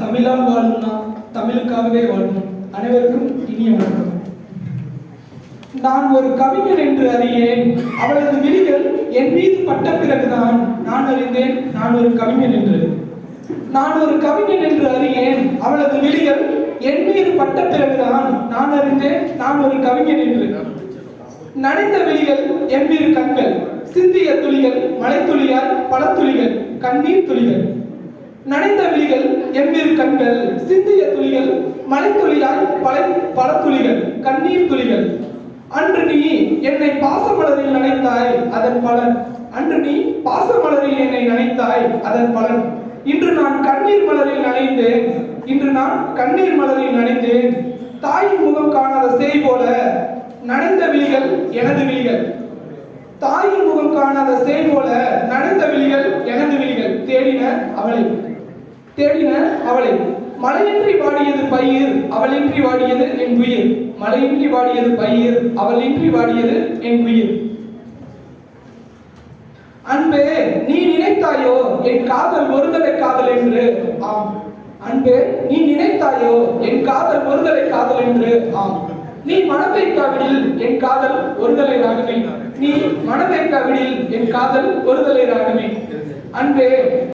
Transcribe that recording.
தமிழால் வாழும் நாம் தமிழுக்காகவே வாழும். அனைவருக்கும் இனிய வணக்கம். நான் ஒரு கவிஞன் என்று அறியேன், அவளது விழிகள் என் மீது பட்ட பிறகுதான் நான் அறிந்தேன் நான் ஒரு கவிஞன் என்று. நான் ஒரு கவிஞன் என்று அறியேன், அவளது விழிகள் என் மீது பட்ட பிறகுதான் நான் அறிந்தேன் நான் ஒரு கவிஞன் என்று. நனைந்த விழிகள் எவ்விரு கண்கள், சிந்திய துளிகள் மலைத்துளியால் பல துளிகள் கண்ணீர் துளிகள். நனைந்த விழிகள் எவ்விரு கண்கள், சிந்திய துளிகள் மலைத்துளியால் பல துளிகள் கண்ணீர் துளிகள். அன்று நீ என்னை பாசமலரில் நனைத்தாய் அதன் பலன், அன்று நீ பாசமலரில் என்னை நனைத்தாய் அதன் பலன். இன்று நான் கண்ணீர் மலரில் நனைந்தேன், இன்று நான் கண்ணீர் மலரில் நனைந்தேன். தாயின் முகம் காணாத சேய் போல நனைந்த விழிகள் எனது விழிகள், தாயின் முகம் காணாத சேய் போல நனைந்த விழிகள் எனது விழிகள். தேடின அவளை, தேடின அவளை. மழையின்றி வாடியது பயிர், அவளின்றி வாடியது என் உயிர். மழையின்றி வாடியது பயிர், அவளின்றி வாடியது என் உயிர். அன்பே நீ நினைத்தாயோ என் காதல் ஒருதலை காதல் என்று? ஆம். அன்பே நீ நினைத்தாயோ என் காதல் ஒருதலை காதல் என்று? ஆம். நீ மனதைக்காவிடில் என் காதல் ஒருதலை ராகமே, நீ மனதைக்காவிடில் என் காதல் ஒருதலை ராகமே. அன்பே